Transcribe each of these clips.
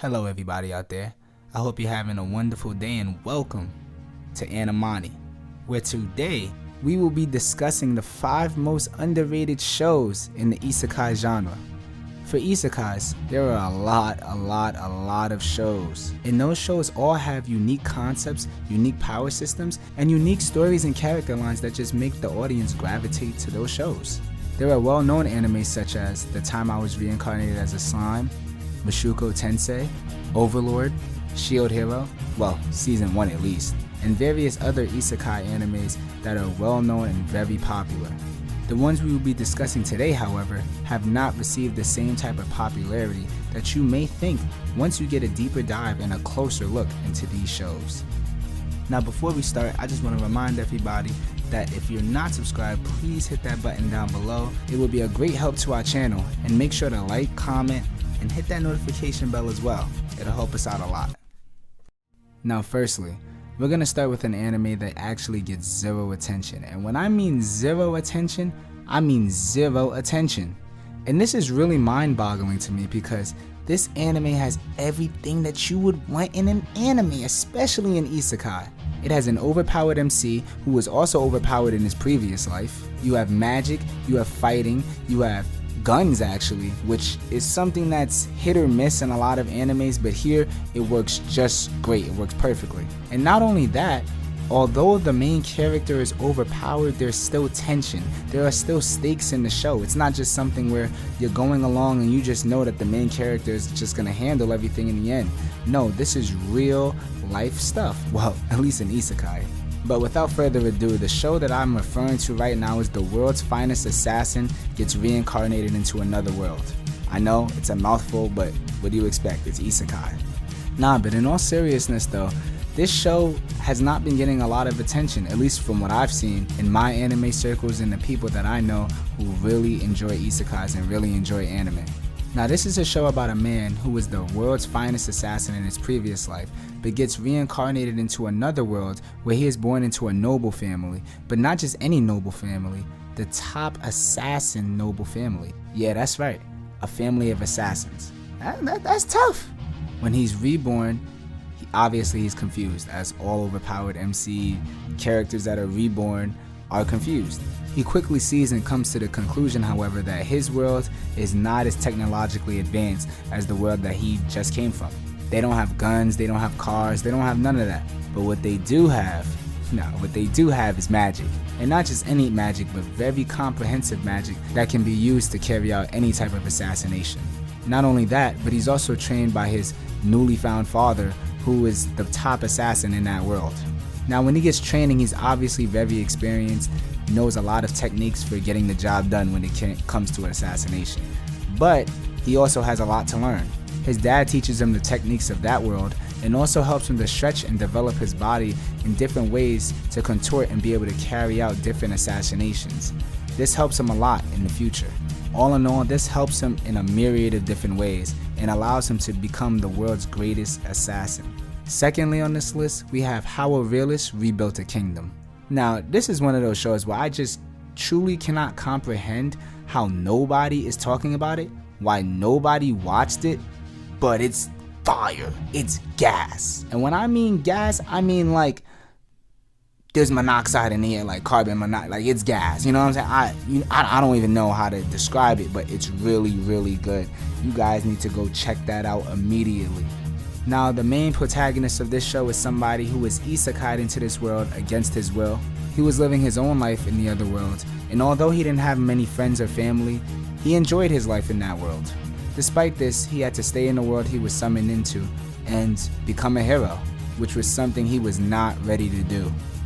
Hello everybody out there. I hope you're having a wonderful day and welcome to Animani, where today we will be discussing the 5 most underrated shows in the Isekai genre. For Isekais, there are a lot of shows, and those shows all have unique concepts, unique power systems, and unique stories and character lines that just make the audience gravitate to those shows. There are well-known animes such as The Time I Was Reincarnated as a Slime, Mushoku Tensei, Overlord, Shield Hero, well, season 1 at least, and various other isekai animes that are well known and very popular. The ones we will be discussing today, however, have not received the same type of popularity that you may think once you get a deeper dive and a closer look into these shows. Now before we start, I just want to remind everybody that if you're not subscribed, please hit that button down below. It will be a great help to our channel, and make sure to like, comment, and hit that notification bell as well. It'll help us out a lot. Now firstly, we're gonna start with an anime that actually gets zero attention. And when I mean zero attention, I mean zero attention. And this is really mind-boggling to me because this anime has everything that you would want in an anime, especially in isekai. It has an overpowered MC who was also overpowered in his previous life. You have magic, you have fighting, you have guns actually, which is something that's hit or miss in a lot of animes, but here it works just great. It works perfectly. And not only that, although the main character is overpowered, there's still tension. There are still stakes in the show. It's not just something where you're going along and you just know that the main character is just gonna handle everything in the end. No, this is real life stuff. Well, at least in isekai. But without further ado, the show that I'm referring to right now is The World's Finest Assassin Gets Reincarnated into Another World. I know, it's a mouthful, but what do you expect? It's isekai. Nah, but in all seriousness though, this show has not been getting a lot of attention, at least from what I've seen in my anime circles and the people that I know who really enjoy isekais and really enjoy anime. Now this is a show about a man who was the world's finest assassin in his previous life, but gets reincarnated into another world where he is born into a noble family, but not just any noble family, the top assassin noble family. Yeah, that's right, a family of assassins. That's tough. When he's reborn, obviously he's confused, as all overpowered MC characters that are reborn are confused. He quickly sees and comes to the conclusion, however, that his world is not as technologically advanced as the world that he just came from. They don't have guns, they don't have cars, they don't have none of that. But what they do have is magic. And not just any magic, but very comprehensive magic that can be used to carry out any type of assassination. Not only that, but he's also trained by his newly found father, who is the top assassin in that world. Now when he gets training, he's obviously very experienced, knows a lot of techniques for getting the job done when it comes to an assassination. But he also has a lot to learn. His dad teaches him the techniques of that world and also helps him to stretch and develop his body in different ways to contort and be able to carry out different assassinations. This helps him a lot in the future. All in all, this helps him in a myriad of different ways and allows him to become the world's greatest assassin. Secondly on this list, we have How a Realist Rebuilt a Kingdom. Now, this is one of those shows where I just truly cannot comprehend how nobody is talking about it, why nobody watched it, but it's fire, it's gas. And when I mean gas, I mean like there's monoxide in the air, like carbon monoxide, like it's gas, you know what I'm saying? I don't even know how to describe it, but it's really good. You guys need to go check that out immediately. Now, the main protagonist of this show is somebody who was isekai'd into this world against his will. He was living his own life in the other world, and although he didn't have many friends or family, he enjoyed his life in that world. Despite this, he had to stay in the world he was summoned into and become a hero, which was something he was not ready to do.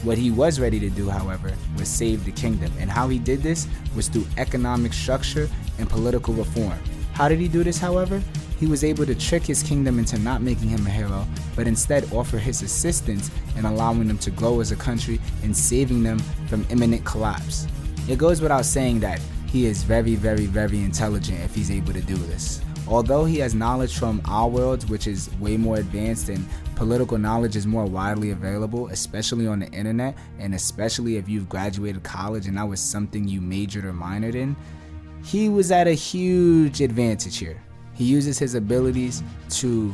What he was ready to do, however, was save the kingdom, and how he did this was through economic structure and political reform. How did he do this, however? He was able to trick his kingdom into not making him a hero, but instead offer his assistance in allowing them to grow as a country and saving them from imminent collapse. It goes without saying that he is very intelligent if he's able to do this. Although he has knowledge from our world, which is way more advanced and political knowledge is more widely available, especially on the internet, and especially if you've graduated college and that was something you majored or minored in, he was at a huge advantage here. He uses his abilities to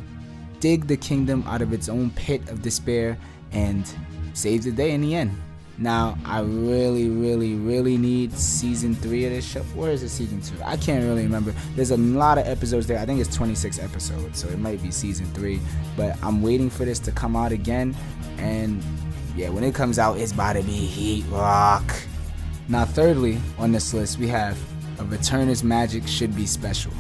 dig the kingdom out of its own pit of despair and save the day in the end. Now, I really need season 3 of this show. Or is it season 2? I can't really remember. There's a lot of episodes there. I think it's 26 episodes, so it might be season 3. But I'm waiting for this to come out again. And yeah, when it comes out, it's about to be heat rock. Now, thirdly on this list, we have A Returner's Magic Should Be Special.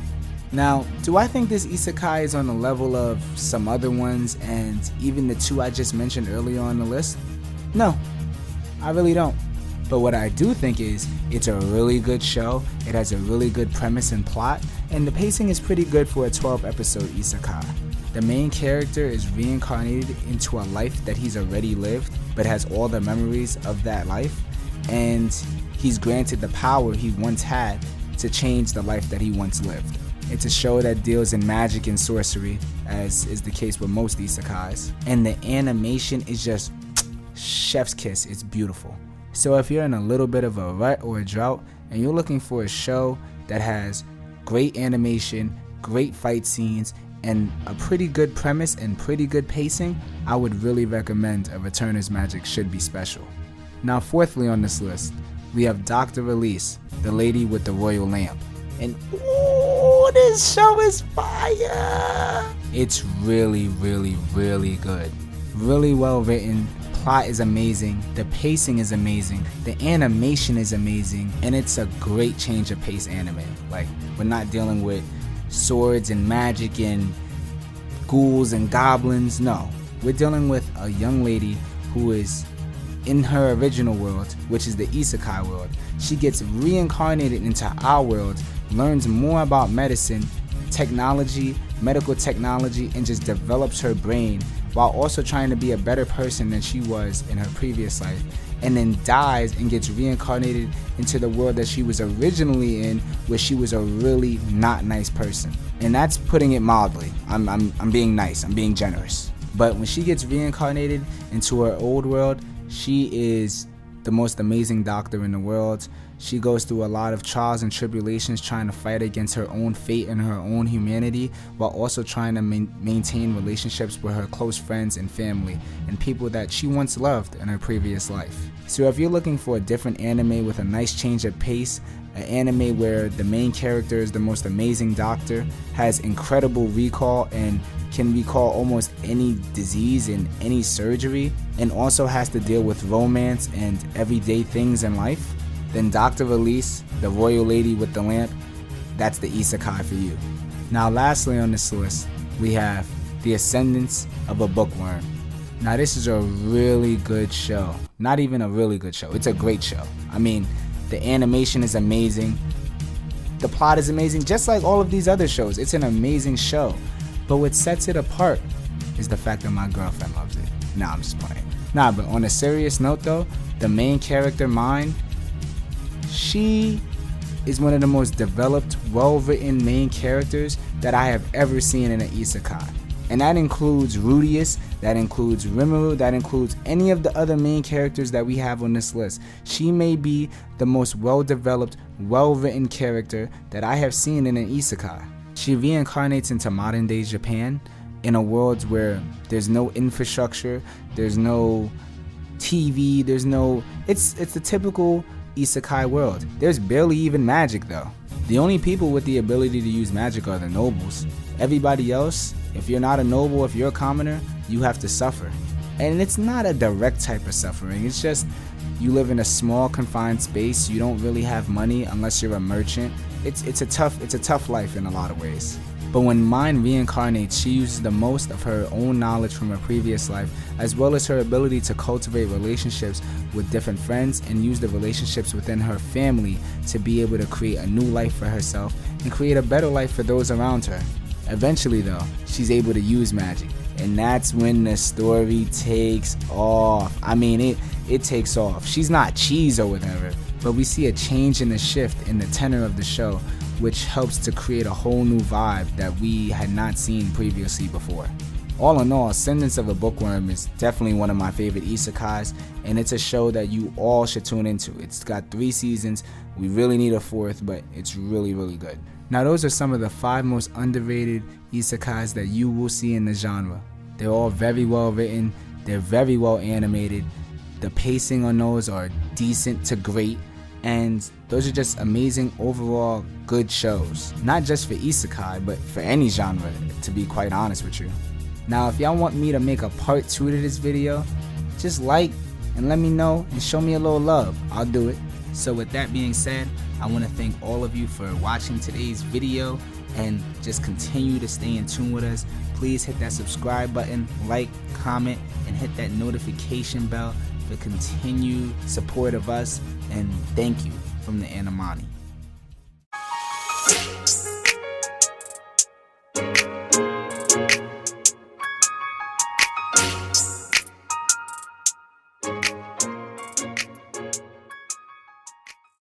Now, do I think this isekai is on the level of some other ones and even the 2 I just mentioned earlier on the list? No. I really don't. But what I do think is it's a really good show, it has a really good premise and plot, and the pacing is pretty good for a 12-episode isekai. The main character is reincarnated into a life that he's already lived, but has all the memories of that life, and he's granted the power he once had to change the life that he once lived. It's a show that deals in magic and sorcery, as is the case with most isekais, and the animation is just chef's kiss. It's beautiful. So if you're in a little bit of a rut or a drought and you're looking for a show that has great animation, great fight scenes, and a pretty good premise and pretty good pacing, I would really recommend A Returner's Magic Should Be Special. Now, fourthly on this list, we have Dr. Release, the lady with the royal lamp. And ooh, this show is fire! It's really good. Really well written. Plot is amazing, the pacing is amazing, the animation is amazing, and it's a great change of pace anime. Like, we're not dealing with swords and magic and ghouls and goblins. No, we're dealing with a young lady who is in her original world, which is the isekai world. She gets reincarnated into our world, learns more about medicine, technology, medical technology, and just develops her brain while also trying to be a better person than she was in her previous life, and then dies and gets reincarnated into the world that she was originally in, where she was a really not nice person. And that's putting it mildly. I'm being nice, I'm being generous. But when she gets reincarnated into her old world, she is the most amazing doctor in the world. She goes through a lot of trials and tribulations trying to fight against her own fate and her own humanity, while also trying to maintain relationships with her close friends and family and people that she once loved in her previous life. So if you're looking for a different anime with a nice change of pace, an anime where the main character is the most amazing doctor, has incredible recall and can recall almost any disease and any surgery, and also has to deal with romance and everyday things in life, then Dr. Release, the royal lady with the lamp, that's the isekai for you. Now, lastly on this list, we have The Ascendance of a Bookworm. Now, this is a really good show. Not even a really good show, it's a great show. I mean, the animation is amazing, the plot is amazing, just like all of these other shows. It's an amazing show. But what sets it apart is the fact that my girlfriend loves it. Nah, I'm just playing. Nah, but on a serious note though, the main character, Mine, she is one of the most developed, well-written main characters that I have ever seen in an isekai. And that includes Rudius, that includes Rimuru, that includes any of the other main characters that we have on this list. She may be the most well-developed, well-written character that I have seen in an isekai. She reincarnates into modern-day Japan in a world where there's no infrastructure, there's no TV, it's the typical isekai world. There's barely even magic though. The only people with the ability to use magic are the nobles. Everybody else, if you're not a noble, if you're a commoner, you have to suffer. And it's not a direct type of suffering, it's just you live in a small confined space, you don't really have money unless you're a merchant. It's a tough life in a lot of ways. But when Mine reincarnates, she uses the most of her own knowledge from her previous life, as well as her ability to cultivate relationships with different friends and use the relationships within her family to be able to create a new life for herself and create a better life for those around her. Eventually though, she's able to use magic, and that's when the story takes off. I mean, it takes off. She's not cheese or whatever, but we see a change in the shift in the tenor of the show, which helps to create a whole new vibe that we had not seen previously before. All in all, Ascendance of a Bookworm is definitely one of my favorite isekais, and it's a show that you all should tune into. It's got 3 seasons, we really need a 4th, but it's really good. Now those are some of the 5 most underrated isekais that you will see in the genre. They're all very well written, they're very well animated, the pacing on those are decent to great, and those are just amazing overall good shows. Not just for isekai, but for any genre, to be quite honest with you. Now if y'all want me to make a part 2 to this video, just like and let me know and show me a little love. I'll do it. So with that being said, I want to thank all of you for watching today's video and just continue to stay in tune with us. Please hit that subscribe button, like, comment, and hit that notification bell for continued support of us, and thank you from the Anamani.